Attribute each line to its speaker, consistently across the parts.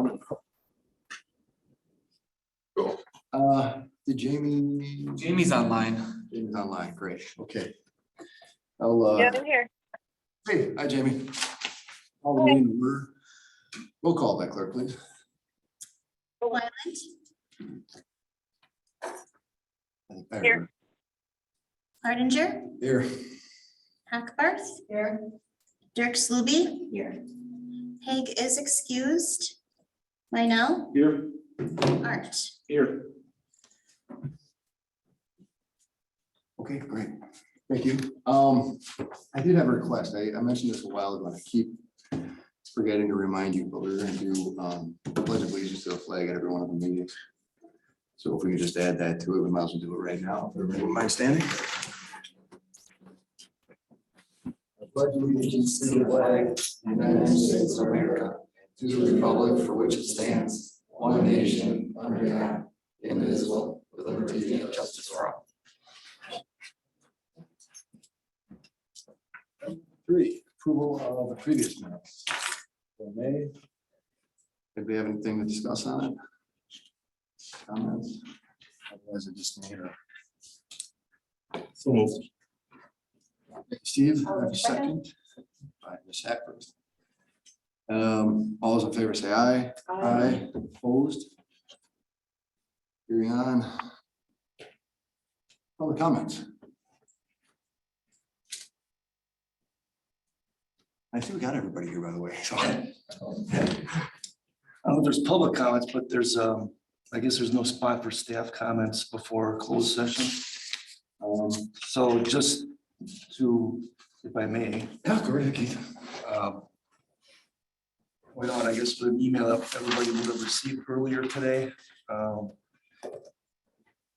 Speaker 1: down. Cool. Did Jamie?
Speaker 2: Jamie's online.
Speaker 1: Jamie's online, great, okay. I'll,
Speaker 3: Yeah, I'm here.
Speaker 1: hey, hi Jamie. Call the meeting to order. Roll call by clerk, please.
Speaker 4: Wyland,
Speaker 3: Here.
Speaker 4: Hardinger,
Speaker 1: Here.
Speaker 4: Hackbarth. Here. Dirk Sluby. Here. Haig is excused. Lionel,
Speaker 1: Here.
Speaker 4: Art.
Speaker 1: Here. Okay, great. Thank you. I did have a request. I mentioned this a while ago, and I keep forgetting to remind you, but we're gonna do pledge of allegiance to the flag at every one of the meetings. So if we could just add that to it, we might as well do it right now. Everybody wouldn't mind standing? I pledge allegiance to the flag of the United States of America, to the republic for which it stands, one nation, under God, indivisible, with liberty and justice for all. 3, approval of the previous minutes. May. Did we have anything to discuss on it? Comments? Otherwise, I just need a. So moved. Steve, have a second? By Ms. Hackworth. All those in favor say aye. Aye. Opposed? Hearing on. Public comments. I think we got everybody here, by the way. So.
Speaker 5: There's public comments, but there's, I guess there's no spot for staff comments before closed session. So just to, if I may.
Speaker 1: Yeah, go ahead, Keith.
Speaker 5: Went on, I guess, with an email that everybody would have received earlier today.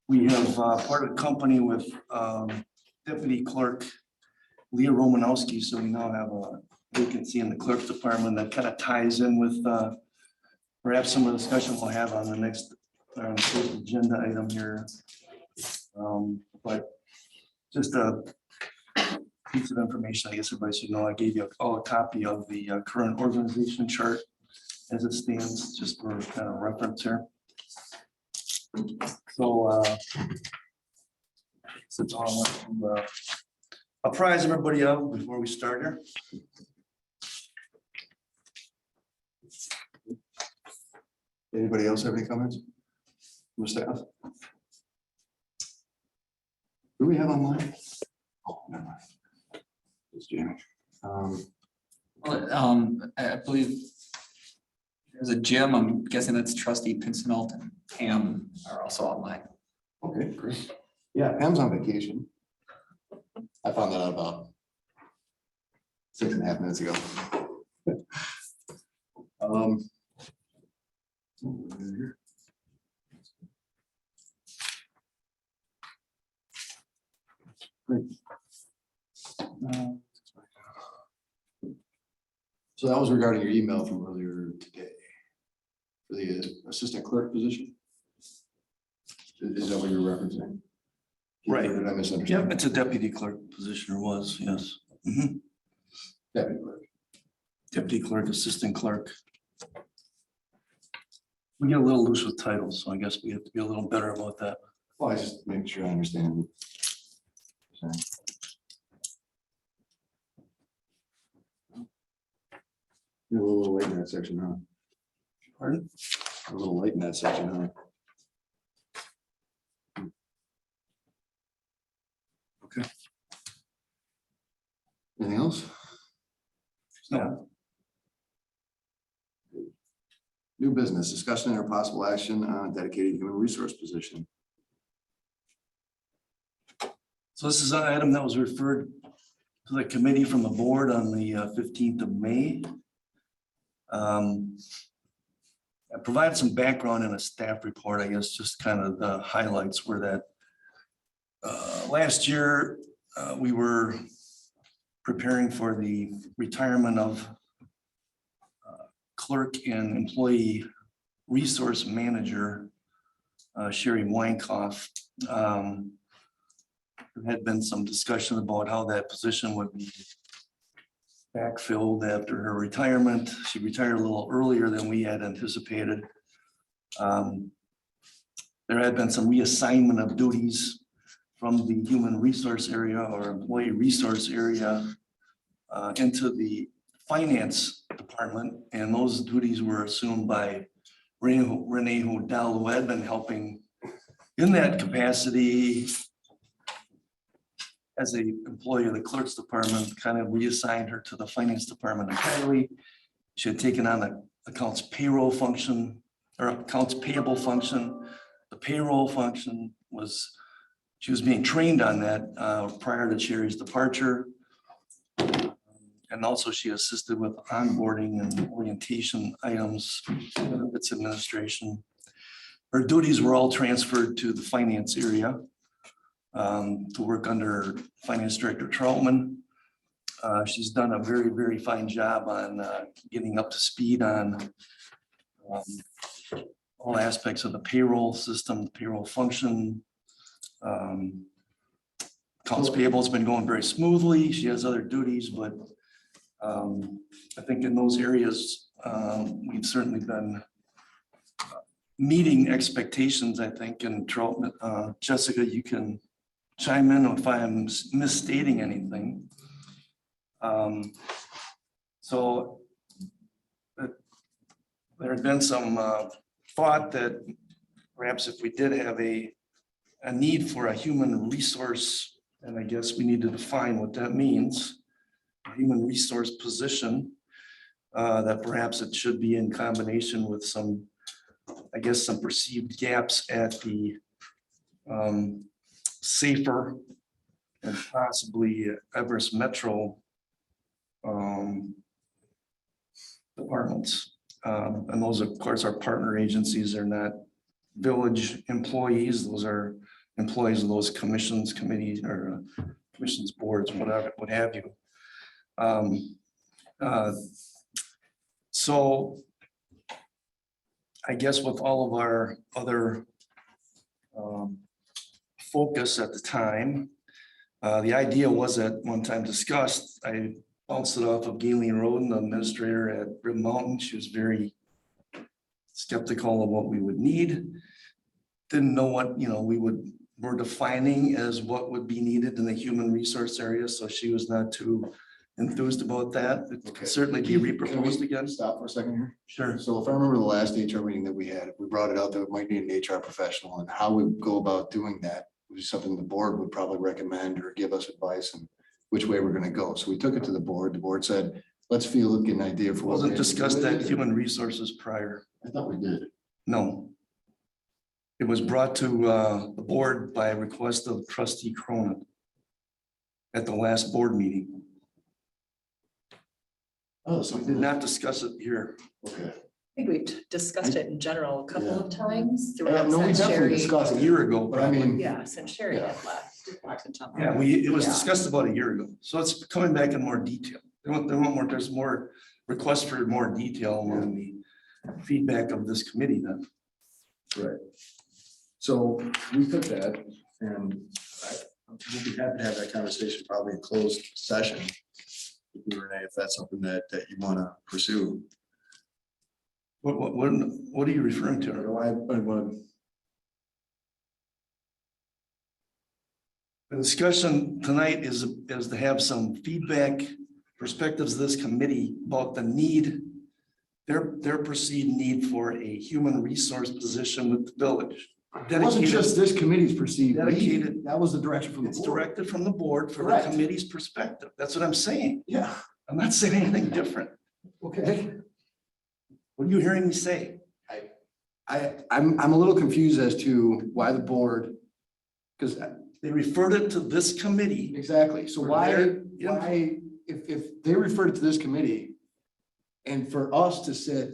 Speaker 5: We have parted company with Deputy Clerk Leah Romanowski, so we now have a vacancy in the clerk's department that kind of ties in with perhaps some of the discussion we'll have on the next agenda item here. But just a piece of information, I guess everybody should know, I gave you all a copy of the current organization chart as it stands, just for kind of reference here. So that's all I want to apprise everybody of before we start here.
Speaker 1: Anybody else have any comments? From the staff? Do we have online? Oh, never mind. It's Jamie.
Speaker 2: I believe there's a Jim. I'm guessing that's Trustee Pinsonalt and Pam are also online.
Speaker 1: Okay, great. Yeah, Pam's on vacation. I found that out about 6.5 minutes ago. Great. So that was regarding your email from earlier today for the assistant clerk position. Is that what you're referencing?
Speaker 5: Right.
Speaker 1: Or did I misunderstand?
Speaker 5: Yep, it's a deputy clerk position, or was, yes. Mhm.
Speaker 1: Deputy clerk.
Speaker 5: Deputy clerk, assistant clerk. We get a little loose with titles, so I guess we have to be a little better about that.
Speaker 1: Well, I just make sure I understand. You're a little late in that section, huh?
Speaker 5: Pardon?
Speaker 1: A little late in that section, huh? Okay. Anything else?
Speaker 5: No.
Speaker 1: New business, discussion or possible action on dedicated human resource position.
Speaker 5: So this is an item that was referred to the committee from the board on the 15th of May. I provided some background in a staff report, I guess, just kind of the highlights were that last year we were preparing for the retirement of clerk and employee resource manager Sherry Weinkoff. There had been some discussion about how that position would be backfilled after her retirement. She retired a little earlier than we had anticipated. There had been some reassignment of duties from the human resource area or employee resource area into the finance department, and those duties were assumed by Renee Hodel, who had been helping in that capacity as a employee of the clerk's department, kind of reassigned her to the finance department entirely. She had taken on the accounts payroll function or accounts payable function. The payroll function was, she was being trained on that prior to Sherry's departure. And also she assisted with onboarding and orientation items, its administration. Her duties were all transferred to the finance area to work under Finance Director Troutman. She's done a very, very fine job on getting up to speed on all aspects of the payroll system, the payroll function. Accounts payable has been going very smoothly. She has other duties, but I think in those areas, we've certainly been meeting expectations, I think, and Troutman, Jessica, you can chime in if I'm misstating anything. So there had been some thought that perhaps if we did have a need for a human resource, and I guess we need to define what that means, a human resource position, that perhaps it should be in combination with some, I guess, some perceived gaps at the safer and possibly Everest Metro departments. And those, of course, are partner agencies. They're not village employees. Those are employees of those commissions, committees, or commissions, boards, whatever, what have you. So I guess with all of our other focus at the time, the idea was at one time discussed, I bounced it off of Galen Roden, the administrator at Rib Mountain. She was very skeptical of what we would need. Didn't know what, we're defining as what would be needed in the human resource area. So she was not too enthused about that. It
Speaker 1: Okay.
Speaker 5: could certainly be reproposed again.
Speaker 1: Stop for a second here.
Speaker 5: Sure.
Speaker 1: So if I remember the last HR meeting that we had, we brought it out that it might need an HR professional, and how we go about doing that was something the board would probably recommend or give us advice and which way we're gonna go. So we took it to the board. The board said, let's get an idea for what.
Speaker 5: Wasn't
Speaker 1: we-
Speaker 5: discussed at human resources prior.
Speaker 1: I thought we did.
Speaker 5: No. It was brought to the board by request of trustee Cronin at the last board meeting.
Speaker 1: Oh,
Speaker 5: So we did not discuss it here.
Speaker 1: Okay.
Speaker 3: I think we've discussed it in general a couple of times
Speaker 1: Yeah,
Speaker 3: throughout
Speaker 1: no, we
Speaker 3: since
Speaker 1: definitely
Speaker 3: Sherry.
Speaker 1: discussed
Speaker 5: A
Speaker 1: it,
Speaker 5: year ago,
Speaker 1: but I
Speaker 5: probably.
Speaker 1: mean,
Speaker 3: Yeah, since Sherry
Speaker 1: Yeah.
Speaker 3: had left.
Speaker 5: Yeah, it was
Speaker 3: Yeah.
Speaker 5: discussed about a year ago. So it's coming back in more detail. There's more requests for more detail among the feedback of this committee then.
Speaker 1: right. So we took that and we'll be happy to have that conversation probably in closed session. With you, Renee, if that's something that you wanna pursue.
Speaker 5: What are you referring to? The discussion tonight is to have some feedback, perspectives of this committee about the need, their perceived need for a human resource position with the village.
Speaker 1: It wasn't just this committee's perceived need.
Speaker 5: Dedicated.
Speaker 1: That was the direction from the
Speaker 5: It's
Speaker 1: board.
Speaker 5: directed from the board for the
Speaker 1: Correct.
Speaker 5: committee's perspective. That's what I'm saying.
Speaker 1: Yeah,
Speaker 5: I'm not saying anything different.
Speaker 1: okay.
Speaker 5: What are you hearing me say?
Speaker 1: I'm a little confused as to why the board, because
Speaker 5: They referred it to this committee.
Speaker 1: exactly, so
Speaker 5: For their
Speaker 1: why, if they referred it to this committee and for us to sit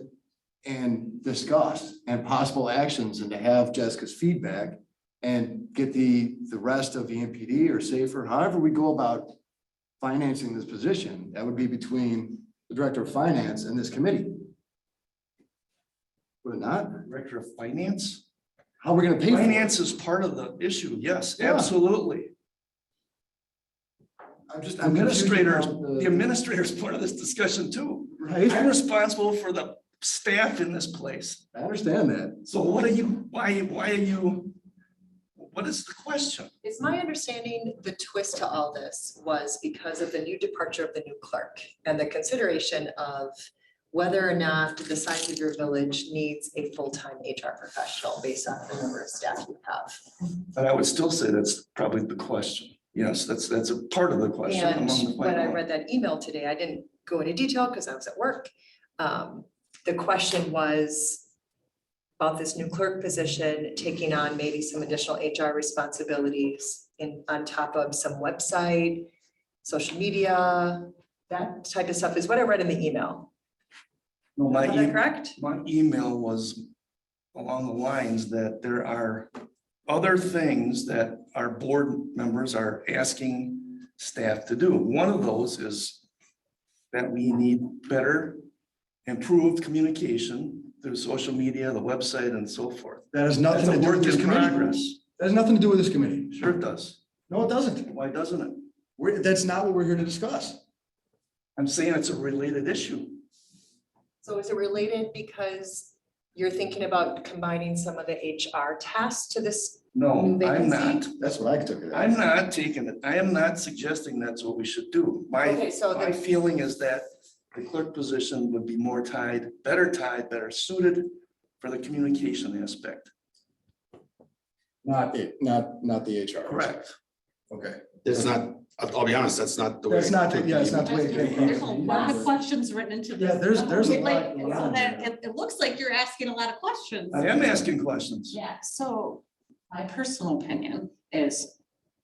Speaker 1: and discuss and possible actions and to have Jessica's feedback and get the rest of the NPD or safer, however we go about financing this position, that would be between the director of finance and this committee. Would it not?
Speaker 5: Director of Finance?
Speaker 1: How are we gonna pay for it?
Speaker 5: Finance is part of the issue. Yes,
Speaker 1: Yeah.
Speaker 5: absolutely.
Speaker 1: I'm just.
Speaker 5: The
Speaker 1: I'm confused
Speaker 5: administrator,
Speaker 1: about
Speaker 5: the administrator is part of this discussion too.
Speaker 1: Right,
Speaker 5: I'm responsible for the staff in this place.
Speaker 1: I understand that.
Speaker 5: So what are you, why are you, what is the question?
Speaker 3: Is my understanding the twist to all this was because of the new departure of the new clerk and the consideration of whether or not the size of your village needs a full-time HR professional based on the number of staff you have.
Speaker 5: But I would still say that's probably the question. Yes, that's a part of the question.
Speaker 3: And
Speaker 5: among the
Speaker 3: when I
Speaker 5: final.
Speaker 3: read that email today, I didn't go into detail because I was at work. The question was about this new clerk position, taking on maybe some additional HR responsibilities on top of some website, social media, that type of stuff is what I read in the email.
Speaker 5: No,
Speaker 3: Is that correct?
Speaker 5: my email was along the lines that there are other things that our board members are asking staff to do. One of those is that we need better, improved communication through social media, the website, and so forth.
Speaker 1: That has
Speaker 5: That's
Speaker 1: nothing
Speaker 5: a
Speaker 1: to do with
Speaker 5: work
Speaker 1: this
Speaker 5: in
Speaker 1: committee.
Speaker 5: progress.
Speaker 1: That has nothing to do with this committee.
Speaker 5: Sure it does.
Speaker 1: No, it doesn't.
Speaker 5: Why doesn't it?
Speaker 1: That's not what we're here to discuss.
Speaker 5: I'm saying it's a related issue.
Speaker 3: So is it related because you're thinking about combining some of the HR tasks to this?
Speaker 5: No,
Speaker 3: New
Speaker 5: I'm
Speaker 3: vacancy?
Speaker 5: not.
Speaker 1: That's what I took it as.
Speaker 5: I'm not taking it. I am not suggesting that's what we should do.
Speaker 3: Okay, so
Speaker 5: My
Speaker 3: the,
Speaker 5: feeling is that the clerk position would be more better suited for the communication aspect.
Speaker 1: Not the HR.
Speaker 5: Correct.
Speaker 1: Okay.
Speaker 6: It's not, I'll be honest, that's not the way.
Speaker 1: That's not, that's not the way it came
Speaker 7: There's a lot of
Speaker 1: across.
Speaker 7: questions written into this.
Speaker 1: Yeah, there's a
Speaker 7: Like,
Speaker 1: lot.
Speaker 7: so that it looks like you're asking a lot of questions.
Speaker 5: I am asking questions.
Speaker 7: Yeah, so my personal opinion is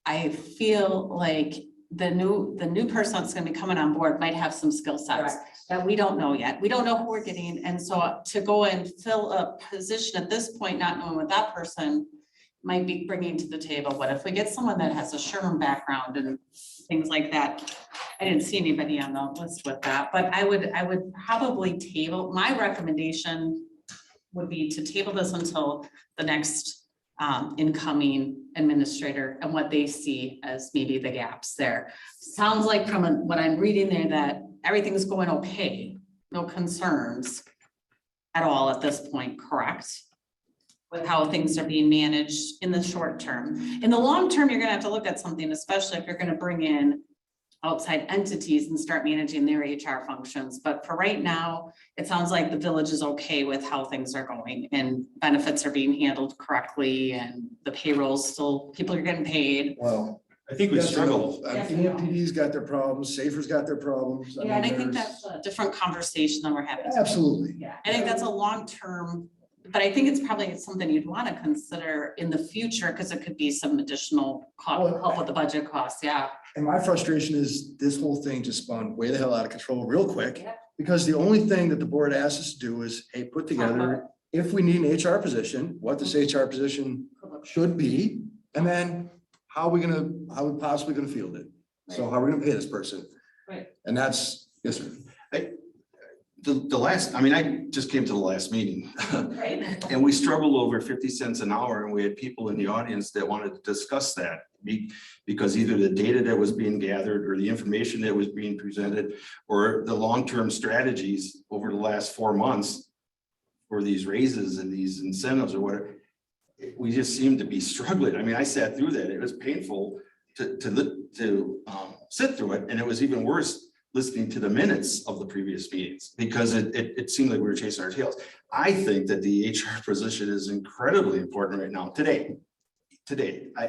Speaker 7: I feel like the new person that's gonna be coming on board might have some skill sets that we don't know yet. We don't know who we're getting. And so to go and fill a position at this point, not knowing what that person might be bringing to the table. What if we get someone that has a Sherman background and things like that? I didn't see anybody on the list with that, but I would probably table, my recommendation would be to table this until the next incoming administrator and what they see as maybe the gaps there. Sounds like from what I'm reading there that everything's going okay, no concerns at all at this point, correct? With how things are being managed in the short term. In the long term, you're gonna have to look at something, especially if you're gonna bring in outside entities and start managing their HR functions. But for right now, it sounds like the village is okay with how things are going and benefits are being handled correctly and the payroll's still, people are getting paid.
Speaker 1: Well,
Speaker 6: I think we
Speaker 1: yes and
Speaker 6: struggle.
Speaker 1: no. EMPD's got their problems, Safer's got their problems.
Speaker 7: Yeah, and I
Speaker 1: mean,
Speaker 7: think
Speaker 1: there's-
Speaker 7: that's a different conversation than we're having. today.
Speaker 1: Absolutely.
Speaker 7: Yeah, I think that's a long-term, but I think it's probably something you'd want to consider in the future, because it could be some additional help with the budget costs, yeah.
Speaker 1: And my frustration is this whole thing just spun way the hell out of control real quick.
Speaker 7: Yeah.
Speaker 1: Because the only thing that the board asked us to do is, hey, put together, if we need an HR position, what this HR position should be. And then how we possibly gonna field it? So how are we gonna pay this person?
Speaker 7: Right.
Speaker 1: And that's, yes, sir.
Speaker 6: The last, I mean, I just came to the last meeting
Speaker 7: Right.
Speaker 6: and we struggled over 50 cents an hour and we had people in the audience that wanted to discuss that. Because either the data that was being gathered or the information that was being presented or the long-term strategies over the last 4 months for these raises and these incentives or whatever, we just seemed to be struggling. I mean, I sat through that. It was painful to sit through it. And it was even worse listening to the minutes of the previous meetings because it seemed like we were chasing our tails. I think that the HR position is incredibly important right now, today.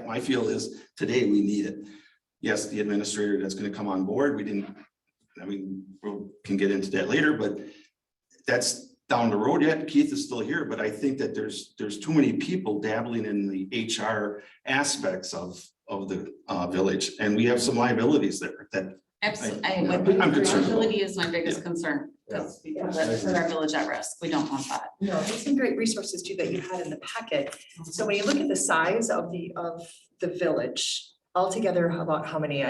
Speaker 6: My feel is today we need it. Yes, the administrator that's going to come on board, we can get into that later, but that's down the road yet. Keith is still here, but I think that there's too many people dabbling in the HR aspects of the village, and we have some liabilities there that.
Speaker 7: Absolutely.
Speaker 6: I'm concerned about.
Speaker 7: Liability is my biggest concern. Because that's put our village at risk. We don't want that.
Speaker 3: no, there's some great resources too that you had in the packet. So when you look at the size of the village altogether, about how many?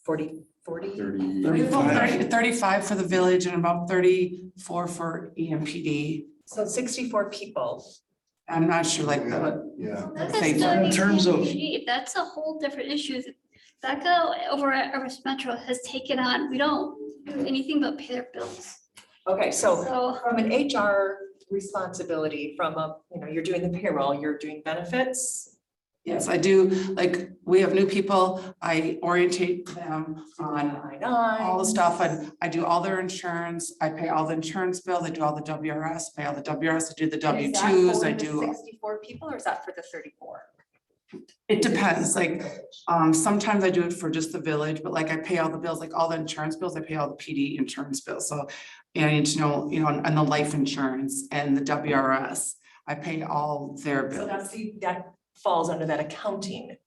Speaker 3: 40?
Speaker 8: 35 for the village and about 34 for EMPD.
Speaker 3: So 64 people.
Speaker 8: I'm not sure like what.
Speaker 1: Yeah.
Speaker 4: That's
Speaker 8: Say
Speaker 4: not
Speaker 5: in terms of-
Speaker 4: EMPD. That's a whole different issue.
Speaker 9: Becca over at Everest Metro has taken on, we don't do anything but pay their bills.
Speaker 3: Okay, so
Speaker 9: So
Speaker 3: from an HR responsibility, from a, you're doing the payroll, you're doing benefits.
Speaker 8: Yes, I do, like, we have new people, I orientate them on all the stuff, I do all their insurance, I pay all the insurance bills, I do all the WRS, pay all the WRS, I do the W-2s, I do.
Speaker 3: 64 people, or is that for the 34?
Speaker 8: It depends, like, sometimes I do it for just the village, but like I pay all the bills, like all the insurance bills, I pay all the PD insurance bills, so. And I need to know, and the life insurance and the WRS, I pay all their
Speaker 3: So
Speaker 8: bills.
Speaker 3: that falls under that accounting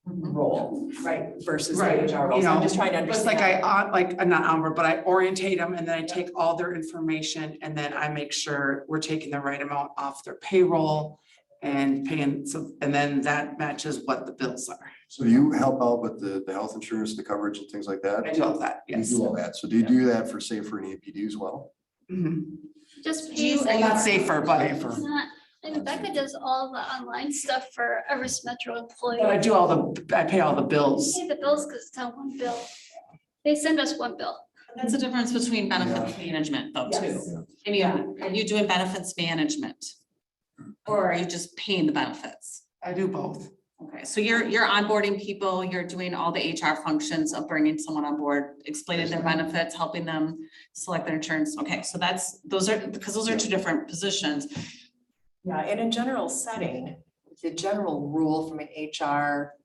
Speaker 3: role, right, versus the
Speaker 8: Right,
Speaker 3: HR role. So I'm just trying to
Speaker 8: But it's
Speaker 3: understand.
Speaker 8: like I'm not onboard, but I orientate them and then I take all their information and then I make sure we're taking the right amount off their payroll and paying, so, and then that matches what the bills are.
Speaker 1: So you help out with the health insurance, the coverage and things like that?
Speaker 8: I do all that,
Speaker 1: You
Speaker 8: yes.
Speaker 1: do all that. So do you do that for, say, for an APD as well?
Speaker 8: Mhm.
Speaker 9: just
Speaker 7: Do
Speaker 9: pay.
Speaker 7: you-
Speaker 8: Well, not safer, but
Speaker 9: It's not, I mean, Becca does all the online stuff for Everest Metro employees.
Speaker 8: I do I pay all the bills.
Speaker 9: Pay the bills because it's on one bill. They send us one bill.
Speaker 7: That's the difference between benefits management though, too.
Speaker 3: Yes.
Speaker 7: I mean, are you doing benefits management? Or are you just paying the benefits?
Speaker 8: I do both.
Speaker 7: Okay, so you're onboarding people, you're doing all the HR functions of bringing someone on board, explaining their benefits, helping them select their insurance. Okay, so those are two different positions.
Speaker 3: Yeah, in a general setting, the general rule from an HR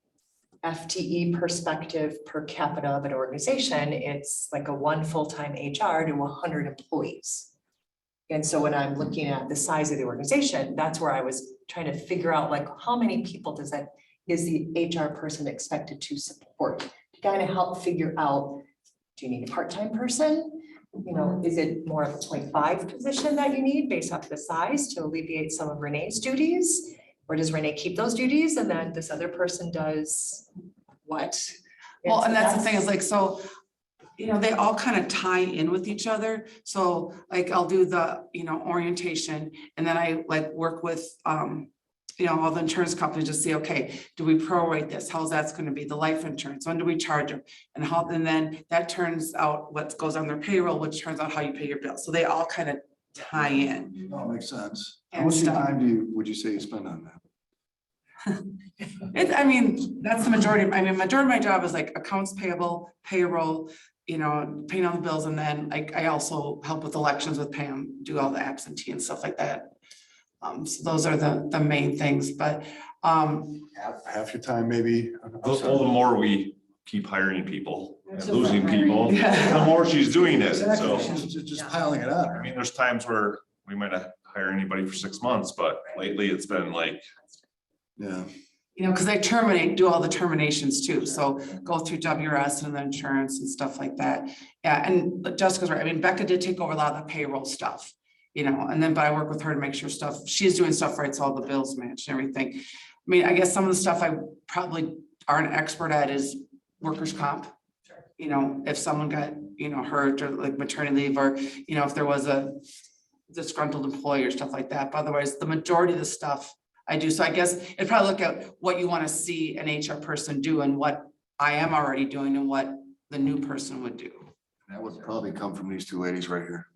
Speaker 3: FTE perspective per capita of an organization, it's like a one full-time HR to 100 employees. And so when I'm looking at the size of the organization, that's where I was trying to figure out, like, how many people is the HR person expected to support? To kind of help figure out, do you need a part-time person? Is it more of a 0.5 position that you need based off the size to alleviate some of Renee's duties? Or does Renee keep those duties and then this other person does what?
Speaker 8: Well,
Speaker 3: so
Speaker 8: and that's the thing is like, so, they all kind of tie in with each other. So like I'll do the, orientation and then I like work with, all the insurance companies to see, okay, do we prorate this? How's that's going to be? The life insurance, when do we charge them? And then that turns out what goes on their payroll, which turns out how you pay your bill. So they all kind of tie in.
Speaker 1: Oh, makes sense. How
Speaker 8: And
Speaker 1: much
Speaker 8: stuff.
Speaker 1: time would you say you spend on that?
Speaker 8: That's the majority. Majority of my job is like accounts payable, payroll, paying all the bills. And then I also help with elections with Pam, do all the absentee and stuff like that. So those are the main things, but,
Speaker 1: Half your time, maybe?
Speaker 10: Well, the more we keep hiring people and
Speaker 8: Just
Speaker 10: losing
Speaker 7: hiring.
Speaker 10: people,
Speaker 8: Yeah.
Speaker 10: the more she's doing it.
Speaker 1: Exactly.
Speaker 10: So,
Speaker 1: She's just piling it on.
Speaker 10: I mean, there's times where we might not hire anybody for 6 months, but lately it's been like,
Speaker 1: Yeah.
Speaker 8: because I do all the terminations too. So go through WRS and the insurance and stuff like that. Yeah, and Jessica's right. Becca did take over a lot of the payroll stuff, but I work with her to make sure she's doing stuff right, so all the bills match and everything. I guess some of the stuff I probably aren't expert at is workers' comp. If someone got, hurt or like maternity leave or, if there was a disgruntled employee or stuff like that. But otherwise, the majority of the stuff I do. So I guess it'd probably look at what you want to see an HR person do and what I am already doing and what the new person would do.
Speaker 1: That would probably come from these two ladies right here.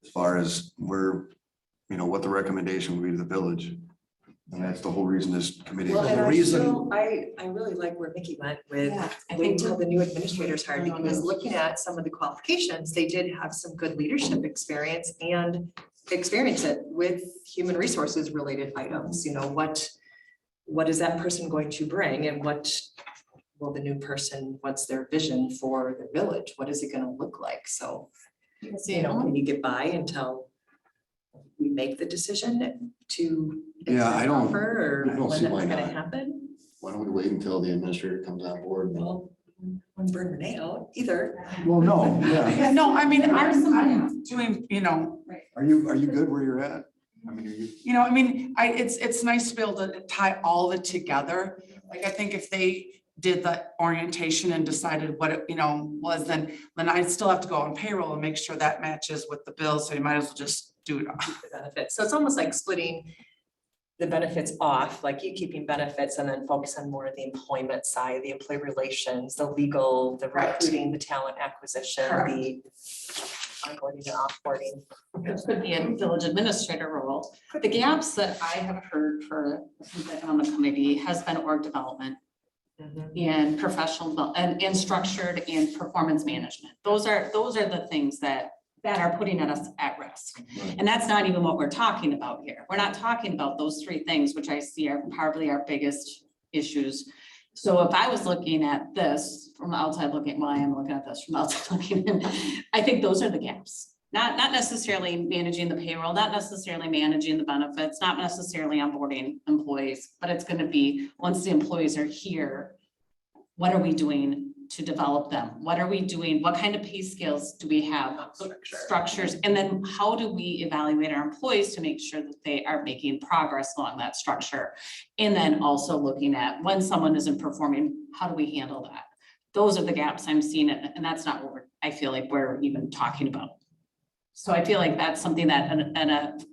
Speaker 1: As far as what the recommendation would be to the village. And that's the whole reason this committee.
Speaker 3: Well, and
Speaker 1: The
Speaker 3: I
Speaker 1: reason.
Speaker 3: feel, I really like where Mickey went with,
Speaker 7: I
Speaker 3: wait
Speaker 7: think
Speaker 3: until the new administrators hired, because looking at some of the qualifications, they did have some good leadership experience and experience it with human resources related items, what is that person going to bring and what will the new person, what's their vision for the village? What is it gonna look like? So, can you get by until we make the decision to
Speaker 1: Yeah, I don't-
Speaker 3: offer,
Speaker 1: I
Speaker 3: or
Speaker 1: don't
Speaker 3: when
Speaker 1: see
Speaker 3: that's
Speaker 1: why
Speaker 3: gonna
Speaker 1: not.
Speaker 3: happen?
Speaker 1: Why don't we wait until the administrator comes on board?
Speaker 3: Well, wouldn't burn Renee out either.
Speaker 1: Well, no, yeah.
Speaker 8: Yeah, no, I'm doing,
Speaker 1: Are you good where you're at? Are you?
Speaker 8: it's nice to be able to tie all of it together. Like, I think if they did the orientation and decided what it, was, then I'd still have to go on payroll and make sure that matches with the bill. So you might as well just do it all.
Speaker 3: The benefits. So it's almost like splitting the benefits off, like you keeping benefits and then focus on more of the employment side, the employee relations, the legal, the
Speaker 8: Right.
Speaker 3: recruiting, the talent acquisition,
Speaker 8: Correct.
Speaker 3: the onboarding and offboarding.
Speaker 7: It could be a village administrator role. The gaps that I have heard for, since I've been on the committee, has been org development and professional, and structured and performance management. Those are the things that are putting us at risk.
Speaker 1: Right.
Speaker 7: And that's not even what we're talking about here. We're not talking about those three things, which I see are probably our biggest issues. So if I was looking at this from outside looking, well, I am looking at this from outside looking in, I think those are the gaps. Not necessarily managing the payroll, not necessarily managing the benefits, not necessarily onboarding employees, but it's gonna be, once the employees are here, what are we doing to develop them? What are we doing? What kind of pay scales do we have? Structures, and then how do we evaluate our employees to make sure that they are making progress along that structure? And then also looking at when someone isn't performing, how do we handle that? Those are the gaps I'm seeing, and that's not what I feel like we're even talking about. So I feel like that's something that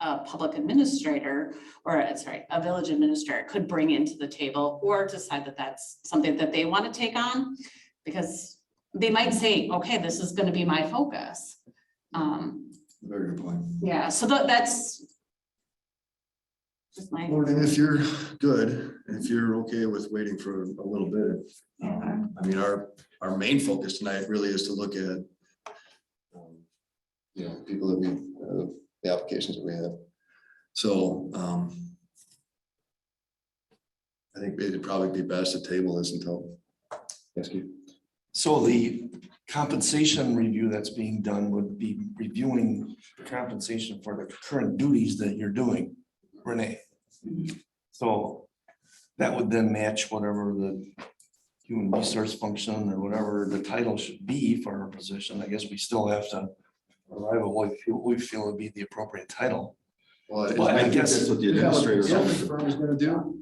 Speaker 7: a public administrator, or sorry, a village administrator could bring into the table, or decide that that's something that they want to take on. Because they might say, okay, this is going to be my focus.
Speaker 1: Very good point.
Speaker 7: Yeah, so that's just my.
Speaker 1: Well, and if you're good, if you're okay with waiting for a little bit, I mean, our main focus tonight really is to look at people that we, the applications that we have. So, I think it'd probably be best to table this until. Yes, Keith?
Speaker 5: So the compensation review that's being done would be reviewing the compensation for the current duties that you're doing, Renee. So that would then match whatever the human resource function or whatever the title should be for our position. I guess we still have to arrive at what we feel would be the appropriate title.
Speaker 1: Well,
Speaker 5: I
Speaker 6: think
Speaker 5: guess
Speaker 6: that's what the administrator.
Speaker 1: firm is gonna do.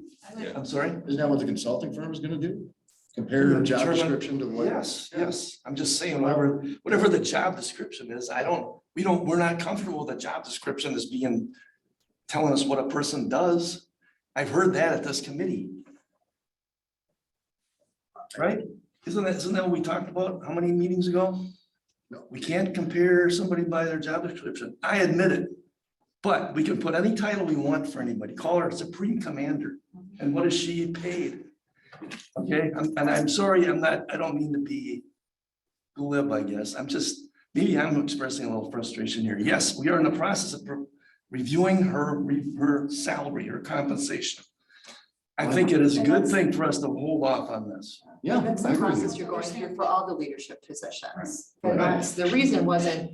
Speaker 5: I'm sorry?
Speaker 1: Isn't that what the consulting firm is gonna do? Compare the job
Speaker 5: Determine-
Speaker 1: description to what?
Speaker 5: Yes. I'm just saying, whatever the job description is, we're not comfortable with the job description as being, telling us what a person does. I've heard that at this committee. Right? Isn't that what we talked about how many meetings ago?
Speaker 1: No.
Speaker 5: We can't compare somebody by their job description. I admit it. But we can put any title we want for anybody. Call her Supreme Commander. And what is she paid? Okay, and I'm sorry, I don't mean to be glib, I guess. Maybe I'm expressing a little frustration here. Yes, we are in the process of reviewing her salary, her compensation. I think it is a good thing for us to hold off on this.
Speaker 1: Yeah.
Speaker 3: That's
Speaker 1: I
Speaker 3: the
Speaker 1: agree with you.
Speaker 3: process you're going through for all the leadership positions.
Speaker 1: Right.
Speaker 3: And that's, the reason wasn't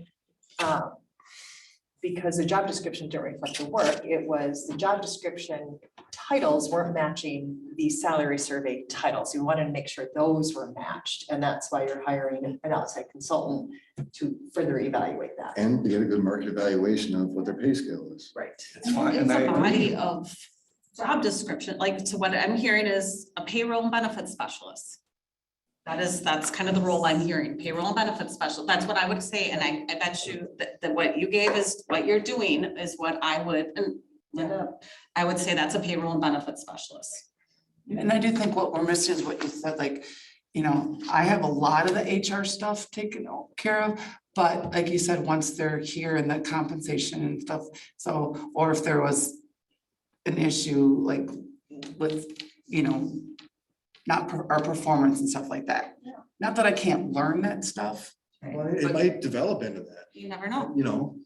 Speaker 3: because the job description didn't reflect the work, it was the job description titles weren't matching the salary survey titles. You wanted to make sure those were matched, and that's why you're hiring an outside consultant to further evaluate that.
Speaker 1: And to get a good market evaluation of what their pay scale is.
Speaker 3: Right.
Speaker 5: It's fine.
Speaker 7: It's
Speaker 5: And I
Speaker 7: a
Speaker 5: agree.
Speaker 7: body of job description, like, so what I'm hearing is a payroll and benefits specialist. That's kind of the role I'm hearing, payroll and benefits specialist. That's what I would say, and I bet you that what you gave is, what you're doing is what I would, and Linda, I would say that's a payroll and benefits specialist.
Speaker 8: And I do think what we're missing is what you said, like, I have a lot of the HR stuff taken care of, but like you said, once they're here and the compensation and stuff, so, or if there was an issue like with, our performance and stuff like that.
Speaker 7: Yeah.
Speaker 8: Not that I can't learn that stuff.
Speaker 1: Well, it might develop into that,
Speaker 7: You never know.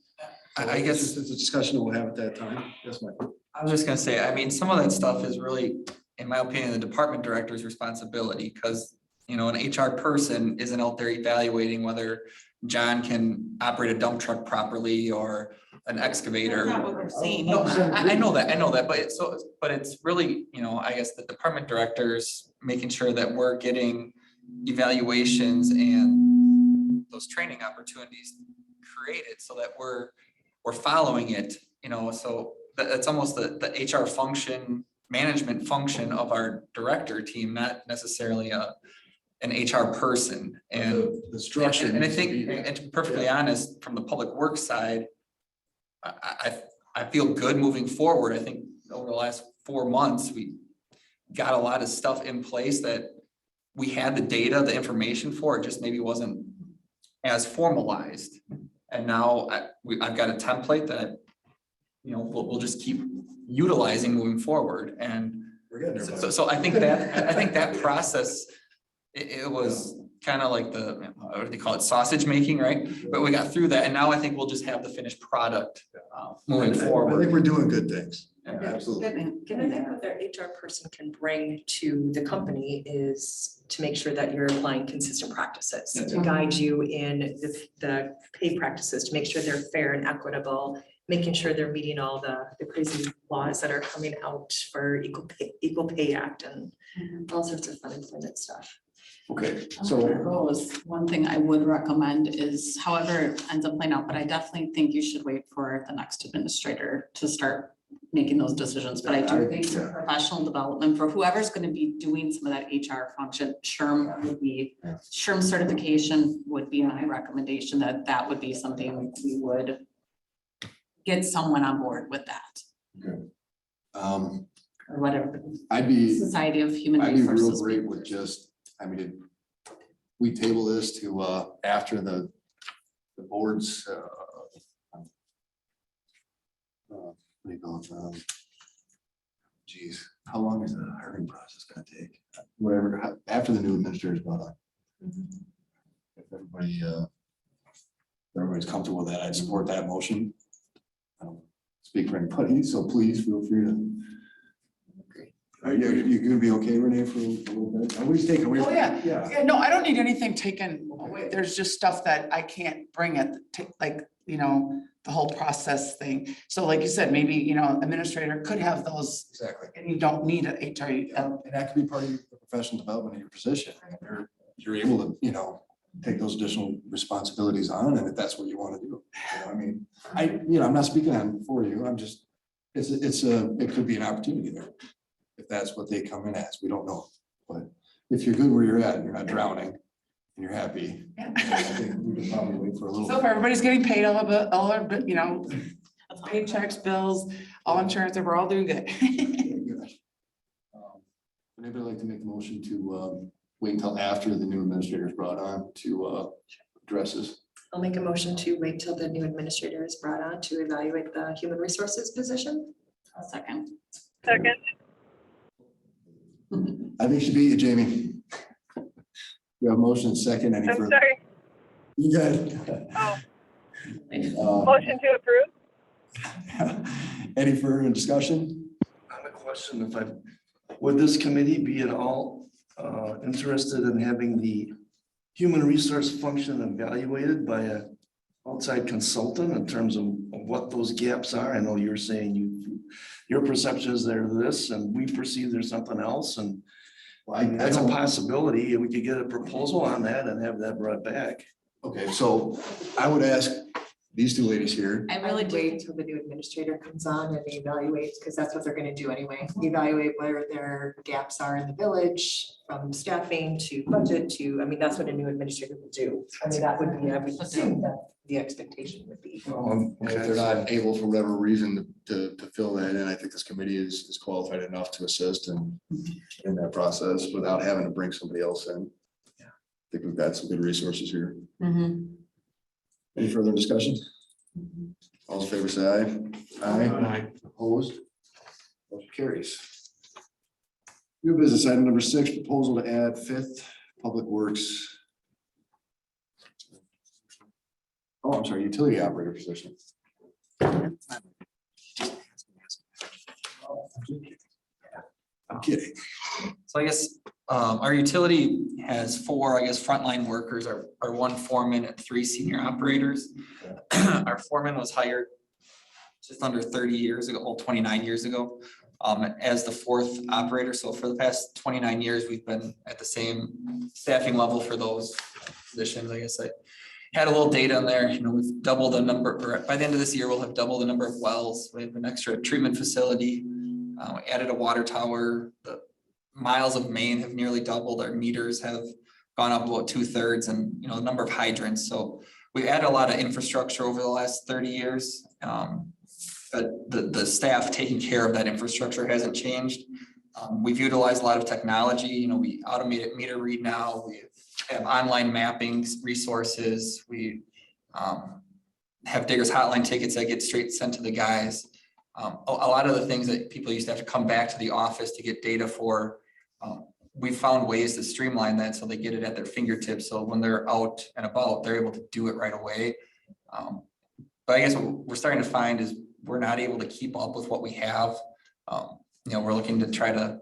Speaker 2: I guess
Speaker 1: It's a discussion that we'll have at that time. Yes, Mike.
Speaker 2: I was just gonna say, I mean, some of that stuff is really, in my opinion, the department director's responsibility, because, an HR person isn't out there evaluating whether John can operate a dump truck properly or an excavator.
Speaker 7: That's not what we're saying.
Speaker 2: No, I know that, but it's really, I guess the department directors making sure that we're getting evaluations and those training opportunities created so that we're following it, so that's almost the HR function, management function of our director team, not necessarily an HR person. And
Speaker 1: The structure.
Speaker 2: and I
Speaker 1: needs to
Speaker 2: think,
Speaker 1: be there.
Speaker 2: and to be perfectly honest, from the public works side, I feel good moving forward. I think over the last 4 months, we got a lot of stuff in place that we had the data, the information for, it just maybe wasn't as formalized. And now I've got a template that, you know, we'll just keep utilizing moving forward. And
Speaker 1: We're getting there. buddy.
Speaker 2: so I think that process, it was kind of like the, what do they call it, sausage making, right? But we got through that, and now I think we'll just have the finished product moving
Speaker 1: I
Speaker 2: forward.
Speaker 1: think we're doing good things.
Speaker 2: Yeah.
Speaker 1: Absolutely.
Speaker 3: And I think what their HR person can bring to the company is to make sure that you're applying consistent practices, to guide you in the pay practices, to make sure they're fair and equitable, making sure they're meeting all the crazy laws that are coming out for Equal Pay Act and all sorts of fun employment stuff.
Speaker 1: Okay,
Speaker 7: So
Speaker 1: so
Speaker 7: Rose, one thing I would recommend is however it ends up playing out, but I definitely think you should wait for the next administrator to start making those decisions. But I do think for professional development for whoever's going to be doing some of that HR function, SHRM certification would be my recommendation, that would be something we would get someone on board with that, or whatever,
Speaker 1: I'd be,
Speaker 7: Society of Human
Speaker 1: I'd be real
Speaker 7: Resources.
Speaker 1: great with just, I mean, we table this to after the board's what do you call it? Geez, how long is the hiring process gonna take? Whatever, after the new administrator's brought on. If everybody's comfortable with that, I'd support that motion. I don't speak for anybody, so please feel free to. Are you gonna be okay, Renee, for a little bit? Are we taking?
Speaker 8: Oh, yeah.
Speaker 1: Yeah.
Speaker 8: Yeah, no, I don't need anything taken away. There's just stuff that I can't bring it, like, you know, the whole process thing. So like you said, maybe, you know, administrator could have those,
Speaker 1: Exactly.
Speaker 8: and you don't need an HR.
Speaker 1: And that could be part of your professional development of your position. You're able to, you know, take those additional responsibilities on, and if that's what you want to do. You know, I mean, I'm not speaking on for you. I'm just, it could be an opportunity there. If that's what they come in as, we don't know. But if you're good where you're at and you're not drowning and you're happy,
Speaker 8: Yeah.
Speaker 1: I think we can probably wait for a little.
Speaker 8: So if everybody's getting paid a little bit, you know, paychecks, bills, all insurance, we're all doing good.
Speaker 1: Good. Would anybody like to make the motion to wait until after the new administrator is brought on to address this?
Speaker 3: I'll make a motion to wait till the new administrator is brought on to evaluate the human resources position.
Speaker 7: A second.
Speaker 1: I think she beat you, Jamie. You have a motion and second. Any further?
Speaker 11: Sorry,
Speaker 1: You got it.
Speaker 11: motion to approve?
Speaker 1: Any further discussion?
Speaker 5: I have a question, would this committee be at all interested in having the human resource function evaluated by a outside consultant in terms of what those gaps are? I know you're saying your perception is there's this, and we perceive there's something else, and that's a possibility. We could get a proposal on that and have that brought back.
Speaker 1: Okay, so I would ask these two ladies here.
Speaker 7: I
Speaker 3: I
Speaker 7: really
Speaker 3: would
Speaker 7: do.
Speaker 3: wait until the new administrator comes on and evaluates, because that's what they're gonna do anyway. Evaluate where their gaps are in the village, from staffing to budget to, I mean, that's what a new administrator will do. I mean, that would be, I would assume that the expectation would be.
Speaker 1: If they're not able for whatever reason to fill that in, I think this committee is qualified enough to assist in that process without having to bring somebody else in. I think we've got some good resources here. Any further discussion? All in favor, say aye. Aye. Opposed? Motion carries. New business item number 6, proposal to add 5th Public Works. Oh, I'm sorry, utility operator position. I'm kidding.
Speaker 2: So I guess our utility has 4, I guess, frontline workers, our 1 foreman and 3 senior operators. Our foreman was hired just under 30 years ago, well, 29 years ago, as the 4th operator. So for the past 29 years, we've been at the same staffing level for those positions. I guess I had a little data in there, you know, we've doubled the number, or by the end of this year, we'll have doubled the number of wells. We have an extra treatment facility. We added a water tower. The miles of main have nearly doubled. Our meters have gone up about 2/3, and, you know, the number of hydrants. So we added a lot of infrastructure over the last 30 years. the staff taking care of that infrastructure hasn't changed. We've utilized a lot of technology, you know, we automated meter read now, we have online mapping resources, we have Diggers hotline tickets that get straight sent to the guys. A lot of the things that people used to have to come back to the office to get data for, we found ways to streamline that so they get it at their fingertips. So when they're out and about, they're able to do it right away. But I guess what we're starting to find is we're not able to keep up with what we have. You know, we're looking to try to,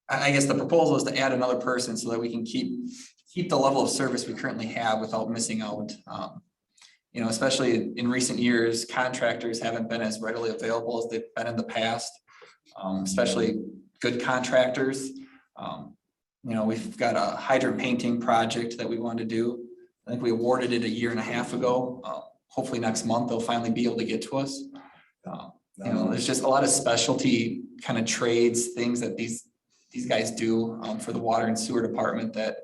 Speaker 2: I guess the proposal is to add another person so that we can keep the level of service we currently have without missing out. You know, especially in recent years, contractors haven't been as readily available as they've been in the past, especially good contractors. You know, we've got a hydrant painting project that we want to do. I think we awarded it a year and a half ago. Hopefully next month, they'll finally be able to get to us. You know, there's just a lot of specialty kind of trades, things that these guys do for the water and sewer department that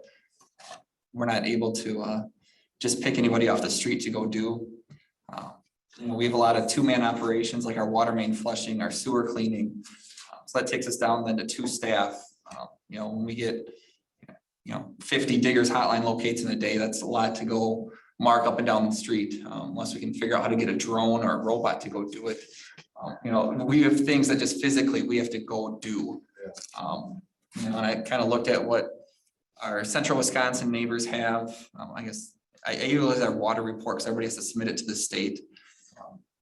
Speaker 2: we're not able to just pick anybody off the street to go do. You know, we have a lot of two-man operations like our water main flushing, our sewer cleaning. So that takes us down then to 2 staff. You know, when we get, 50 Diggers hotline locates in a day, that's a lot to go mark up and down the street, unless we can figure out how to get a drone or a robot to go do it. You know, we have things that just physically we have to go do. You know, and I kind of looked at what our central Wisconsin neighbors have. I guess I utilize our water report because everybody has to submit it to the state.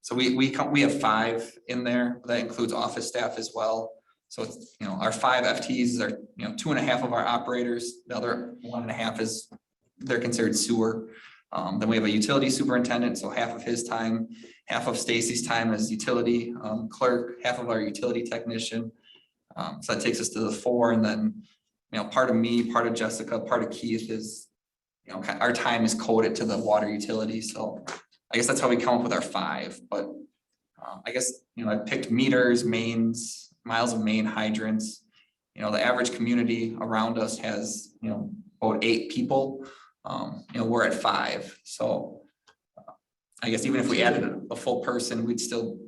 Speaker 2: So we have 5 in there. That includes office staff as well. So it's, you know, our 5 FTEs are, 2.5 of our operators. The other 1.5 is they're considered sewer. Then we have a utility superintendent, so half of his time, half of Stacy's time as utility clerk, half of our utility technician. So that takes us to the 4, and then, part of me, part of Jessica, part of Keith is, our time is coded to the water utility. So I guess that's how we come up with our 5. But I guess, I picked meters, mains, miles of main, hydrants. The average community around us has, about 8 people. We're at 5. So I guess even if we added a full person, we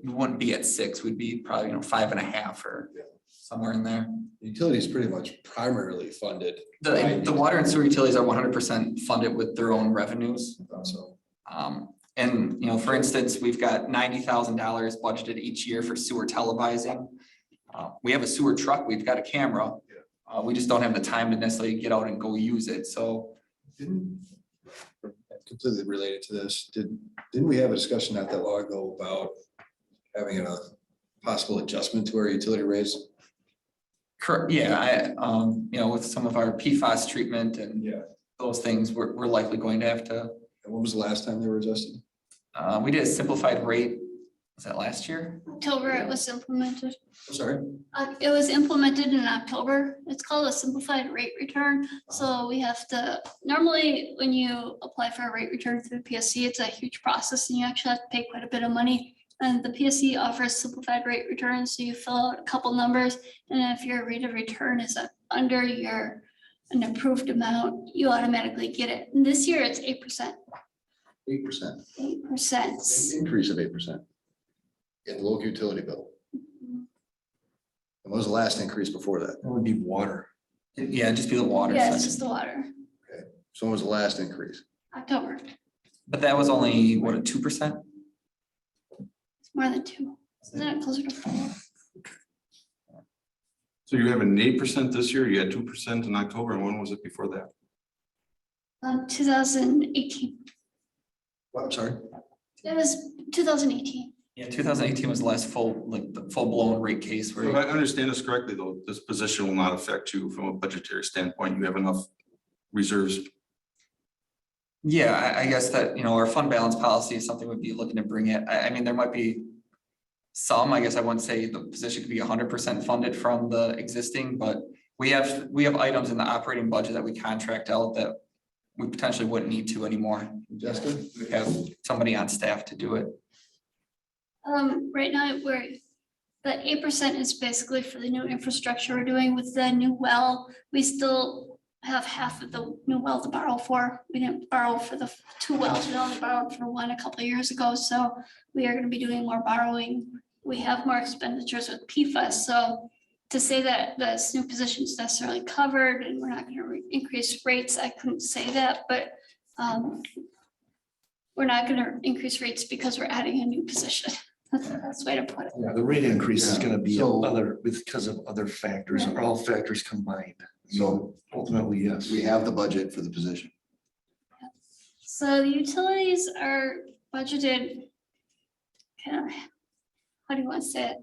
Speaker 2: wouldn't be at 6. We'd be probably, 5.5 or somewhere in there.
Speaker 1: Utility is pretty much primarily funded.
Speaker 2: The water and sewer utilities are 100% funded with their own revenues.
Speaker 1: So
Speaker 2: And, for instance, we've got $90,000 budgeted each year for sewer televising. We have a sewer truck, we've got a camera. We just don't have the time to necessarily get out and go use it. So
Speaker 1: completely related to this, didn't we have a discussion not that long ago about having a possible adjustment to our utility rates?
Speaker 2: correct, yeah, with some of our PFAS treatment and
Speaker 1: Yeah.
Speaker 2: those things, we're likely going to have to.
Speaker 1: And when was the last time they were adjusted?
Speaker 2: We did a simplified rate. Was that last year?
Speaker 9: October it was implemented.
Speaker 1: I'm sorry.
Speaker 9: It was implemented in October. It's called a simplified rate return. So we have to, normally when you apply for a rate return through PSC, it's a huge process and you actually have to pay quite a bit of money. And the PSC offers simplified rate returns. So you fill out a couple numbers, and if your rate of return is under an approved amount, you automatically get it. And this year it's 8%.
Speaker 1: 8%.
Speaker 9: 8%.
Speaker 1: Increase of 8% in the local utility bill. And when was the last increase before that? That would be water.
Speaker 2: Yeah, it'd just be the water.
Speaker 9: Yeah, it's
Speaker 2: section.
Speaker 9: just the water.
Speaker 1: So when was the last increase?
Speaker 9: October,
Speaker 2: But that was only, what, a 2%?
Speaker 9: it's more than 2. Isn't it closer to 4?
Speaker 6: So you have an 8% this year, you had 2% in October, and when was it before that?
Speaker 9: 2018.
Speaker 1: What, I'm sorry?
Speaker 9: It was 2018.
Speaker 2: Yeah, 2018 was the last full-blown rate case
Speaker 6: If
Speaker 2: where,
Speaker 6: I understand this correctly, though, this position will not affect you from a budgetary standpoint, you have enough reserves.
Speaker 2: yeah, I guess that, our fund balance policy is something we'd be looking to bring it. I mean, there might be some, I guess I wouldn't say the position could be 100% funded from the existing, but we have items in the operating budget that we contract out that we potentially wouldn't need to anymore.
Speaker 1: Jessica?
Speaker 2: We have somebody on staff to do it.
Speaker 9: Right now, the 8% is basically for the new infrastructure we're doing with the new well. We still have half of the new well to borrow for. We didn't borrow for the 2 wells, we only borrowed for one a couple of years ago, so we are gonna be doing more borrowing. We have more expenditures with PFAS, so to say that this new position is necessarily covered and we're not gonna increase rates, I couldn't say that, but we're not gonna increase rates because we're adding a new position. That's the best way to put it.
Speaker 5: Yeah, the rate increase is gonna be
Speaker 1: So-
Speaker 5: because of other factors, or all factors combined.
Speaker 1: So
Speaker 5: Ultimately, yes.
Speaker 1: we have the budget for the position.
Speaker 9: So the utilities are budgeted. How do you want to say it?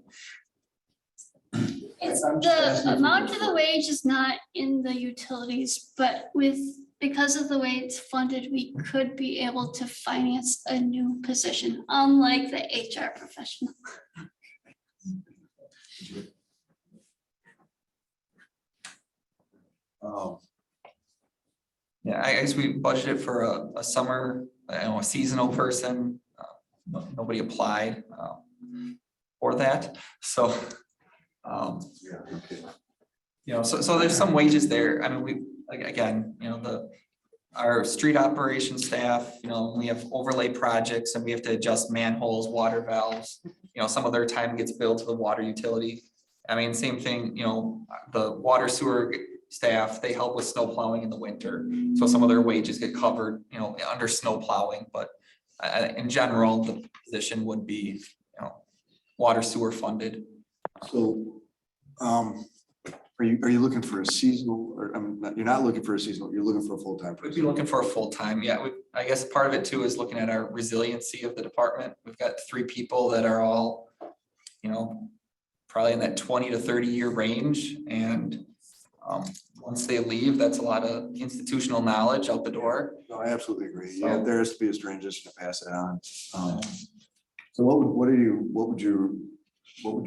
Speaker 9: It's
Speaker 1: I'm just asking
Speaker 9: the
Speaker 1: if we
Speaker 9: amount
Speaker 1: can
Speaker 9: of the
Speaker 1: afford-
Speaker 9: wage is not in the utilities, but because of the way it's funded, we could be able to finance a new position, unlike the HR professional.
Speaker 1: Oh,
Speaker 2: Yeah, I guess we budgeted for a summer, I don't know, a seasonal person. Nobody applied for that, so.
Speaker 1: yeah, okay.
Speaker 2: You know, so there's some wages there. I mean, we, like, again, you know, our street operation staff, you know, we have overlay projects and we have to adjust manholes, water valves. You know, some of their time gets billed to the water utility. I mean, same thing, you know, the water sewer staff, they help with snow plowing in the winter. So some of their wages get covered, you know, under snow plowing, but in general, the position would be, you know, water sewer funded.
Speaker 1: So, are you looking for a seasonal, or, you're not looking for a seasonal, you're looking for a full-time
Speaker 2: We'd be
Speaker 1: person?
Speaker 2: looking for a full-time, yeah, I guess part of it too is looking at our resiliency of the department. We've got 3 people that are all, you know, probably in that 20 to 30-year range, and once they leave, that's a lot of institutional knowledge out the door.
Speaker 1: No, I absolutely agree.
Speaker 2: So-
Speaker 1: Yeah, there has to be a transition to pass it on. So what would you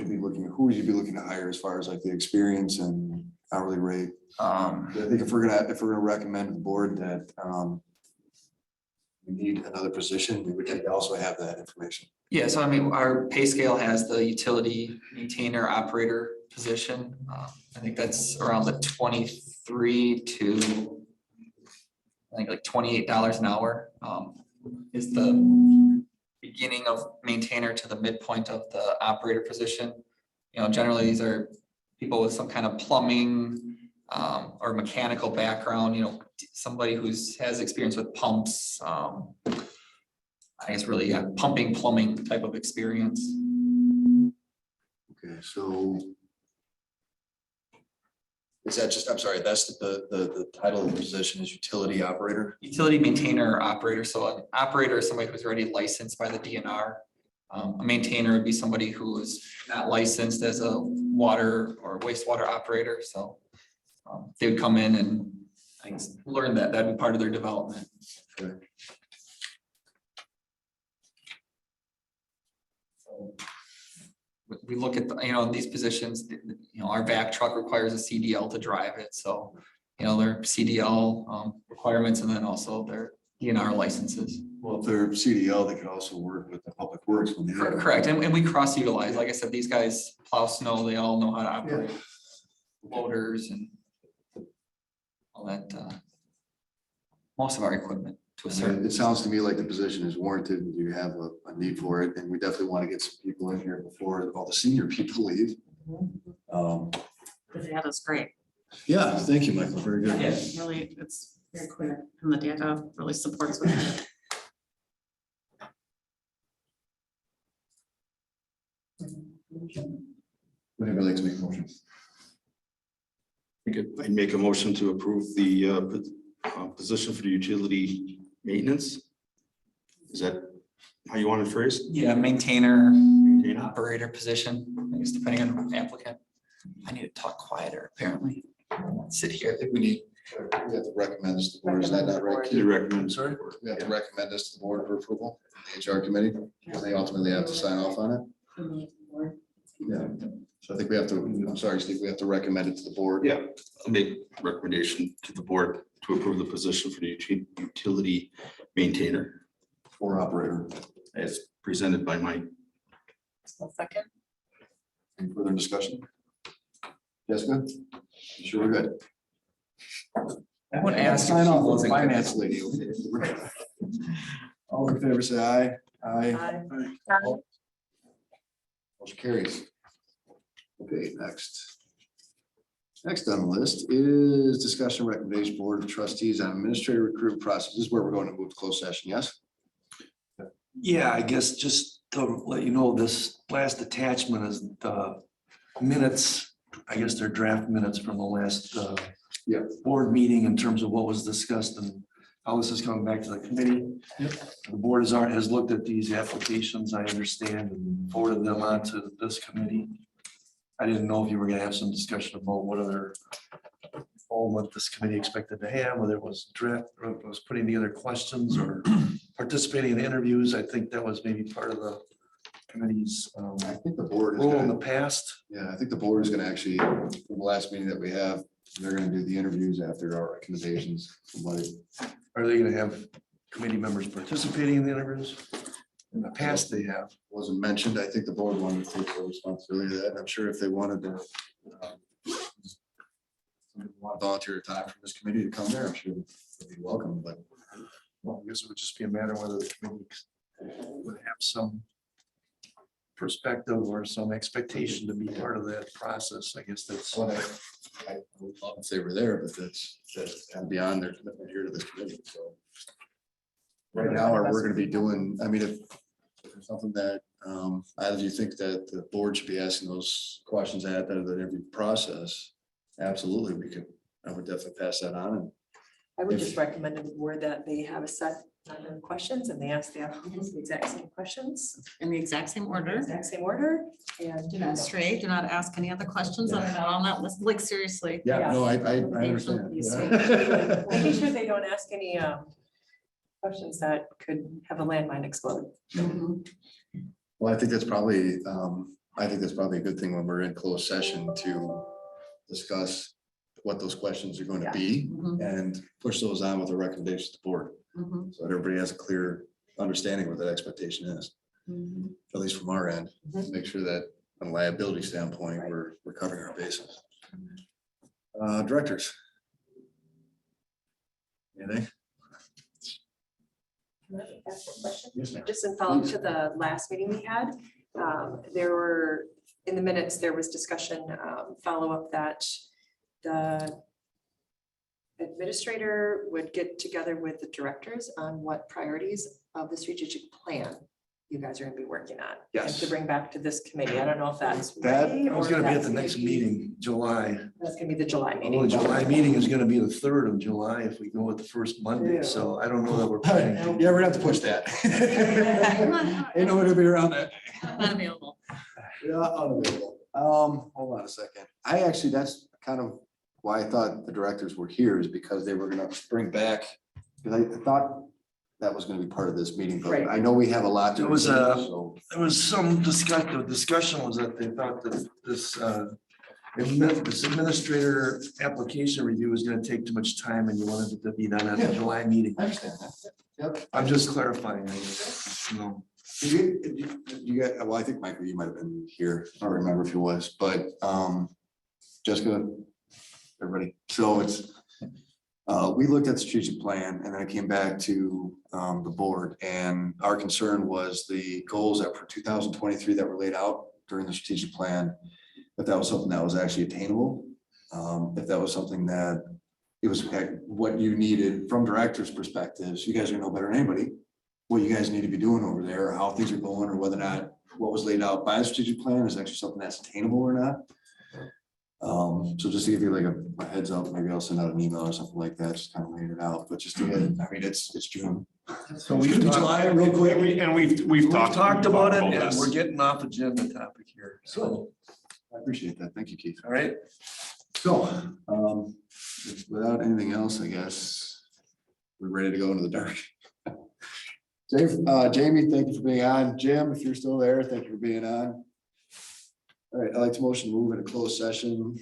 Speaker 1: be looking, who would you be looking to hire as far as like the experience and hourly rate? I think if we're gonna recommend to the board that we need another position, we would also have that information.
Speaker 2: Yeah, so I mean, our pay scale has the utility maintainer operator position. I think that's around the 23 to I think like $28 an hour is the beginning of maintainer to the midpoint of the operator position. You know, generally these are people with some kind of plumbing or mechanical background, you know, somebody has experience with pumps. I guess really, yeah, pumping, plumbing type of experience.
Speaker 1: Okay, so is that just, I'm sorry, that's the title of the position is utility operator?
Speaker 2: Utility maintainer or operator. So an operator is somebody who's already licensed by the DNR. A maintainer would be somebody who is not licensed as a water or wastewater operator. So they would come in and I guess learn that. That'd be part of their development.
Speaker 1: Okay.
Speaker 2: We look at, you know, these positions, you know, our vac truck requires a CDL to drive it. So, you know, their CDL requirements and then also their DNR licenses.
Speaker 1: Well, if they're CDL, they could also work with the public works. When they have it.
Speaker 2: Correct. And we cross utilize, like I said, these guys plow snow, they all know how to operate loaders and all that, most of our equipment to a certain.
Speaker 1: It sounds to me like the position is warranted and you have a need for it, and we definitely want to get some people in here before all the senior people leave.
Speaker 12: The data is great.
Speaker 1: Yeah, thank you, Michael, very good.
Speaker 2: Yes.
Speaker 12: Really, it's very clear and the data really supports what you're doing.
Speaker 1: Would anybody like to make a motion?
Speaker 6: I'd make a motion to approve the position for the utility maintenance. Is that how you want it phrased?
Speaker 2: Yeah, maintainer,
Speaker 6: Maintainer.
Speaker 2: operator position, I guess depending on the applicant. I need to talk quieter, apparently. Sit here.
Speaker 1: I think we have to recommend this to the board, is that not right?
Speaker 6: You recommend.
Speaker 1: I'm sorry, we have to recommend this to the board for approval, the HR committee, and they ultimately have to sign off on it. Yeah, so I think we have to, I'm sorry, Steve, we have to recommend it to the board.
Speaker 6: Yeah, I'll make a recommendation to the board to approve the position for the utility maintainer
Speaker 1: For operator.
Speaker 6: as presented by Mike.
Speaker 12: Second.
Speaker 1: Any further discussion? Jessica? You sure we're good?
Speaker 2: I wouldn't ask if
Speaker 1: Sign
Speaker 2: she
Speaker 1: off on
Speaker 2: wasn't good.
Speaker 1: finance lady. Okay. All in favor, say aye. Aye. Motion carries. Okay, next. Next on the list is discussion recommendation board of trustees on administrative recruitment process. This is where we're going to move to closed session, yes?
Speaker 5: Yeah, I guess just to let you know, this last attachment is the minutes. I guess they're draft minutes from the last
Speaker 1: Yeah.
Speaker 5: board meeting in terms of what was discussed and how this is coming back to the committee. The board has looked at these applications, I understand, and forwarded them on to this committee. I didn't know if you were gonna have some discussion about what other what this committee expected to have, whether it was draft, or it was putting together questions or participating in interviews. I think that was maybe part of the committee's
Speaker 1: I think the board is
Speaker 5: role in the
Speaker 1: gonna,
Speaker 5: past.
Speaker 1: yeah, I think the board is gonna actually, from the last meeting that we have, they're gonna do the interviews after our recommendations. From what
Speaker 5: Are they gonna have committee members participating in the interviews? In the past, they have.
Speaker 1: wasn't mentioned, I think the board wanted to take full responsibility of that, and I'm sure if they wanted to volunteer time from this committee to come there, I'm sure they'd be welcome, but
Speaker 5: Well, I guess it would just be a matter whether the committee would have some perspective or some expectation to be part of that process. I guess that's.
Speaker 1: what I would love if they were there, but that's kind of beyond their commitment here to this committee, so. Right now, we're gonna be doing, I mean, if there's something that, either you think that the board should be asking those questions at the interview process, absolutely, I would definitely pass that on, and
Speaker 3: I would just recommend to the board that they have a set number of questions and they ask the applicants the exact same questions,
Speaker 12: In the exact same order.
Speaker 3: exact same order, and.
Speaker 12: Do not stray, do not ask any other questions that are not on that list, like seriously.
Speaker 1: yeah, no, I understand. Yeah.
Speaker 3: Making sure they don't ask any questions that could have a landmine explode.
Speaker 1: Well, I think that's probably a good thing when we're in closed session to discuss what those questions are going to be and push those on with the recommendations to the board. So that everybody has a clear understanding what that expectation is, at least from our end, make sure that on a liability standpoint, we're covering our bases. Directors. Anything?
Speaker 3: Can I ask a question?
Speaker 1: Yes, ma'am.
Speaker 3: Just in follow-up to the last meeting we had, there were, in the minutes, there was discussion, follow-up that the administrator would get together with the directors on what priorities of the strategic plan you guys are gonna be working on. And
Speaker 1: Yes.
Speaker 3: to bring back to this committee. I don't know if that's.
Speaker 1: That
Speaker 3: ready
Speaker 5: It was
Speaker 3: or
Speaker 5: gonna
Speaker 3: if
Speaker 5: be at
Speaker 3: that's
Speaker 5: the next
Speaker 3: gonna be-
Speaker 5: meeting, July.
Speaker 3: That's gonna be the July
Speaker 5: Well, the
Speaker 3: meeting.
Speaker 5: July meeting is gonna be the 3rd of July if we go with the first Monday, so I don't know that we're planning.
Speaker 1: Yeah, we're gonna have to push that. Ain't no way to be around that.
Speaker 12: Not available.
Speaker 1: Yeah, unavailable. Hold on a second. That's kind of why I thought the directors were here, is because they were gonna bring back, because I thought that was gonna be part of this meeting, but
Speaker 3: Right.
Speaker 1: I know we have a lot to.
Speaker 5: It was,
Speaker 1: review, so-
Speaker 5: There was some discussion, the discussion was that they thought that this administrator application review is gonna take too much time and you wanted it to be done at the
Speaker 1: Yeah.
Speaker 5: July meeting.
Speaker 1: I understand that. Yep.
Speaker 5: I'm just clarifying. You know.
Speaker 1: You got, well, I think Michael, you might have been here. I don't remember if he was, but Jessica, everybody. So it's, we looked at the strategic plan and then I came back to the board, and our concern was the goals that for 2023 that were laid out during the strategic plan. If that was something that was actually attainable, if that was something that it was what you needed from directors' perspectives, you guys are no better than anybody. What you guys need to be doing over there, or how things are going, or whether or not what was laid out by the strategic plan is actually something that's attainable or not. So just to give you like a heads up, maybe I'll send out an email or something like that, just kind of laying it out, but just to get, I mean, it's June.
Speaker 5: So we've
Speaker 1: June to July, real quick.
Speaker 10: We've
Speaker 5: talked about it and
Speaker 10: this.
Speaker 5: we're getting off agenda topic here. So,
Speaker 1: I appreciate that. Thank you, Keith.
Speaker 5: all right.
Speaker 1: So, without anything else, I guess we're ready to go into the dark. Jamie, thank you for being on. Jim, if you're still there, thank you for being on. All right, I'd like to motion to move into closed session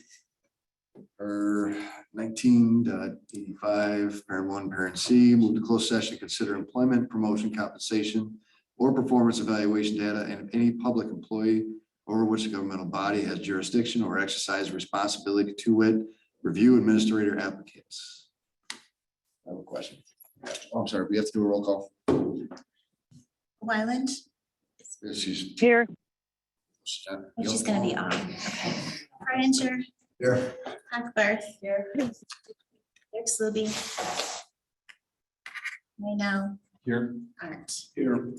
Speaker 1: for 19.85, parent 1, parent C, move to closed session, consider employment, promotion, compensation, or performance evaluation data, and if any public employee over which a governmental body has jurisdiction or exercise responsibility to it, review administrator applicants. I have a question. Oh, I'm sorry, we have to do a roll call.
Speaker 4: Wyland,
Speaker 1: She's.
Speaker 11: Here.
Speaker 4: she's gonna be on. Okay. Hardinger,
Speaker 1: Here.
Speaker 4: Hackbarth. Here. Dirk Slooby. Right now,
Speaker 6: Here.
Speaker 4: Art.
Speaker 5: Here.